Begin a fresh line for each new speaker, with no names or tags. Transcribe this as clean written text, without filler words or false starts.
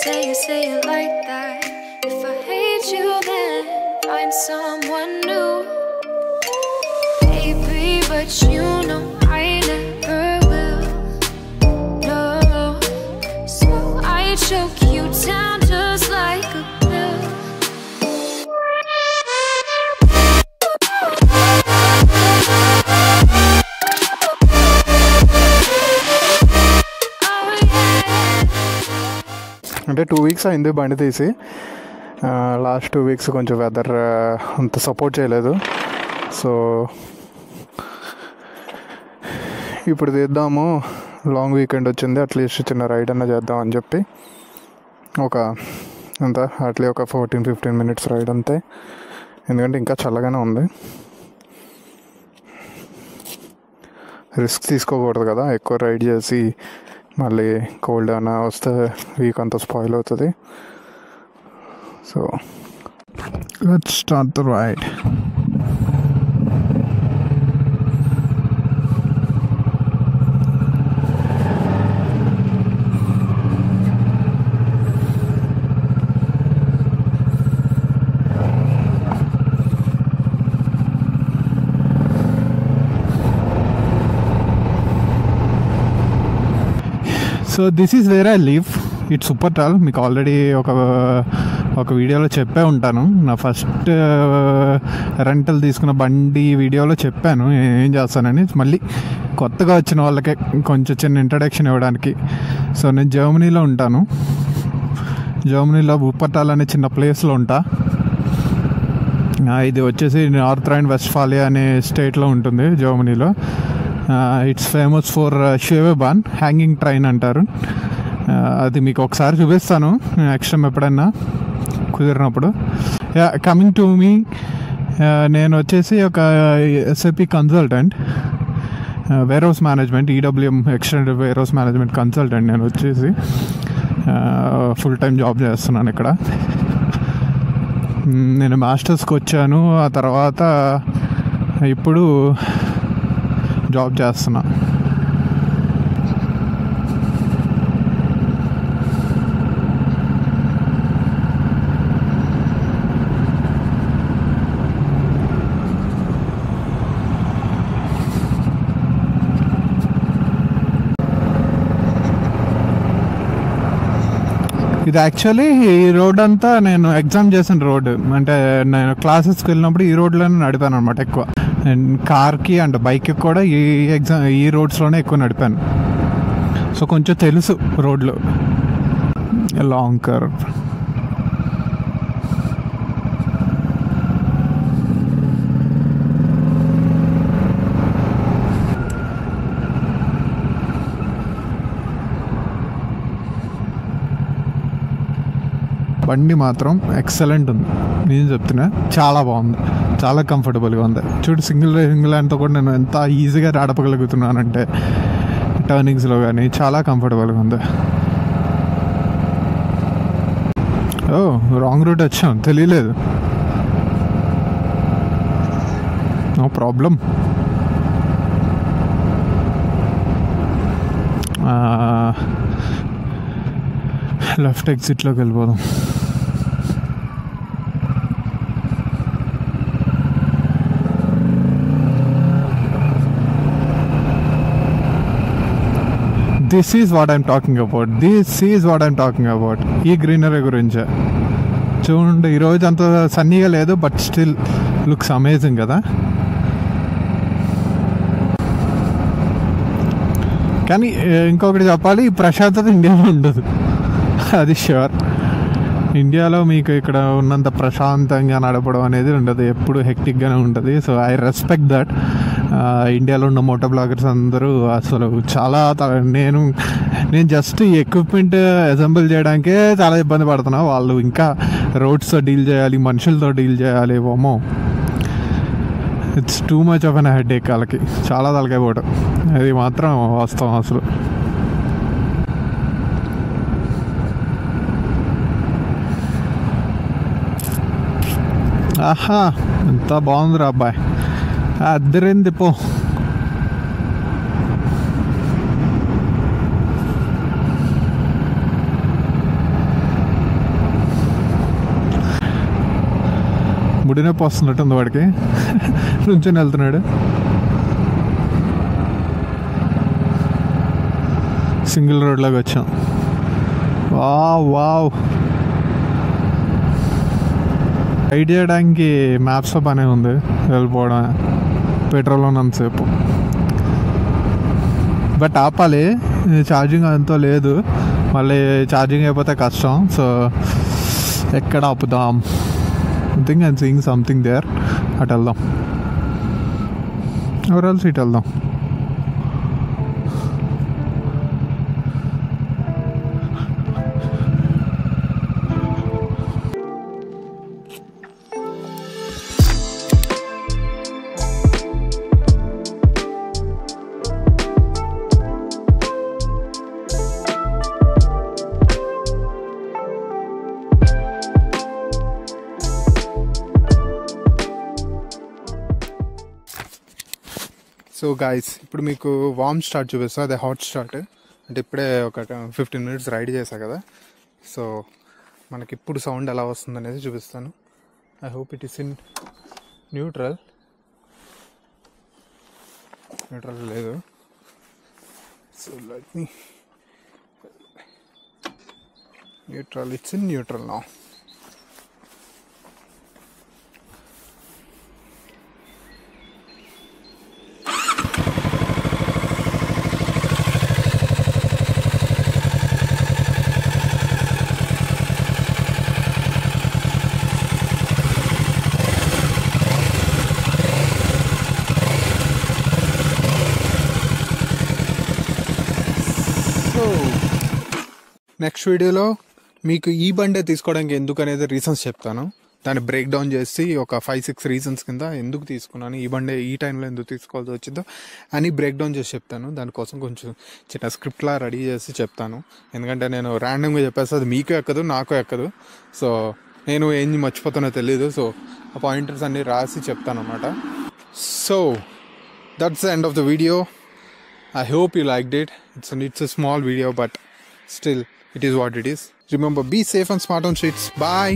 say it like that. If I hate you, then find someone new. Baby, but you know I never will. No, so I choke you down just like a pill.
అంటే 2 weeks అయింది బండి తీసి. Last 2 weeks కొంచెం weather అంత support చేయలేదు. So ఇప్పుడు తీద్దాము, long weekend వచ్చింది, at least చిన్న రైడ్ అన్న చేద్దాం అని చెప్పి ఒక 14-15 minutes రైడ్ అంతే. ఎందుకంటే ఇంకా చల్లగానే ఉంది, రిస్క్ తీసుకోకూడదు కదా, ఎక్కువ రైడ్ చేసి మళ్ళీ కోల్డ్ అయినా వస్తే వీక్ అంతా స్పాయిల్ అవుతుంది. So let's start the ride. So this is where I live. It's super tall. మీకు ఆల్రెడీ ఒక వీడియోలో చెప్పే ఉంటాను, నా ఫస్ట్ రెంటల్ తీసుకున్న బండి వీడియోలో చెప్పాను ఏం చేస్తానని. మళ్ళీ కొత్తగా వచ్చిన వాళ్ళకే కొంచెం చిన్న ఇంట్రడక్షన్ ఇవ్వడానికి. సో నేను జర్మనీలో ఉంటాను. జర్మనీలో వూపర్టాల్ అనే చిన్న ప్లేస్లో ఉంటా. ఇది వచ్చేసి నార్త్ రైన్ వెస్ట్ఫాలియా అనే స్టేట్లో ఉంటుంది జర్మనీలో. It's famous for Schwebebahn, hanging train అంటారు. అది మీకు ఒకసారి చూపిస్తాను నెక్స్ట్ టైం ఎప్పుడైనా కుదిరినప్పుడు. కమింగ్ టు మీ, నేను వచ్చేసి ఒక SAP consultant, warehouse management, EWM extended warehouse management consultant. నేను వచ్చేసి ఫుల్ టైం జాబ్ చేస్తున్నాను ఇక్కడ. నేను మాస్టర్స్కి వచ్చాను, ఆ తర్వాత ఇప్పుడు జాబ్ చేస్తున్నా. ఇది యాక్చువల్లీ ఈ రోడ్ అంతా నేను ఎగ్జామ్ చేసిన రోడ్. అంటే నేను క్లాసెస్కి వెళ్ళినప్పుడు ఈ రోడ్లోనే నడిపాను అనమాట ఎక్కువ. అండ్ కార్కి అండ్ బైక్కి కూడా ఈ రోడ్స్లోనే ఎక్కువ నడిపాను. సో కొంచెం తెలుసు రోడ్లు. Long curve. బండి మాత్రం ఎక్సలెంట్ ఉంది, నేను చెప్తున్నా. చాలా బాగుంది, చాలా కంఫర్టబుల్గా ఉంది. చూడు, సింగిల్ హ్యాండ్తో కూడా నేను ఎంత ఈజీగా నడపగలుగుతున్నానంటే టర్నింగ్స్లో కానీ చాలా కంఫర్టబుల్గా ఉంది. ఓ, రాంగ్ రూట్ వచ్చాం, తెలియలేదు. No problem. లెఫ్ట్ ఎగ్జిట్లోకి వెళ్ళిపోదాం. This is what I'm talking about. ఈ గ్రీనరీ గురించే. చూడండి, ఈరోజు అంత సన్నీగా లేదు, బట్ స్టిల్ లుక్స్ అమేజింగ్ కదా. కానీ ఇంకొకటి చెప్పాలి, ఈ ప్రశాంతత ఇండియాలో ఉండదు, అది ష్యూర్. ఇండియాలో మీకు ఇక్కడ ఉన్నంత ప్రశాంతంగా నడపడం అనేది ఉండదు, ఎప్పుడు హెక్టిక్గానే ఉంటుంది. So I respect that. ఇండియాలో ఉన్న మోటో బ్లాగర్స్ అందరూ అసలు చాలా నేను జస్ట్ ఈ ఎక్విప్మెంట్ అసెంబుల్ చేయడానికే చాలా ఇబ్బంది పడుతున్నా. వాళ్ళు ఇంకా రోడ్స్తో డీల్ చేయాలి, మనుషులతో డీల్ చేయాలి. ఓమో, it's too much of an headache. వాళ్ళకి చాలా తలకాయ పోవడం, అది మాత్రం వాస్తవం అసలు. ఆహా, ఎంత బాగుందిరా అబ్బాయి, అద్దరింది పో. ముడినొప్పి వస్తున్నట్టుంది వాడికి. నుంచొని వెళ్తున్నాడు. సింగిల్ రోడ్లోకి వచ్చాం. వావ్ రైడ్ చేయడానికి మ్యాప్స్ పనే ఉంది, వెళ్ళిపోవడం పెట్రోల్ ఉన్నంతసేపు. బట్ ఆపాలి, ఛార్జింగ్ అంతా లేదు, మళ్ళీ ఛార్జింగ్ అయిపోతే కష్టం. సో ఎక్కడ ఆపుదాం? I think I'm seeing something there. అటు వెళ్దాం, ఎవరెల్స్ ఇటు వెళ్దాం. సో గాయస్, ఇప్పుడు మీకు వార్మ్ స్టార్ట్ చూపిస్తా, అదే హాట్ స్టార్ట్. అంటే ఇప్పుడే ఒక 15 minutes రైడ్ చేశా కదా, సో మనకి ఇప్పుడు సౌండ్ ఎలా వస్తుంది అనేది చూపిస్తాను. I hope it is in neutral లేదు. So let me neutral, it's in neutral now. Next వీడియోలో మీకు ఈ బండే తీసుకోవడానికి ఎందుకు అనేది రీజన్స్ చెప్తాను. దాన్ని బ్రేక్ డౌన్ చేసి ఒక 5-6 రీజన్స్ కింద ఎందుకు తీసుకున్నాను, ఈ బండే ఈ టైంలో ఎందుకు తీసుకోవాల్సి వచ్చిందో అని బ్రేక్ డౌన్ చేసి చెప్తాను. దానికోసం కొంచెం చిన్న స్క్రిప్ట్లా రెడీ చేసి చెప్తాను. ఎందుకంటే నేను ర్యాండమ్గా చెప్పేస్తే అది మీకు ఎక్కదు, నాకు ఎక్కదు. సో నేను ఏం మర్చిపోతానో తెలీదు. సో ఆ పాయింటర్స్ అన్నీ రాసి చెప్తాను అన్నమాట. So that's the end of the video. I hope you liked it. It's a small video, but still, it is what it is. Remember, be safe and smart on streets. Bye.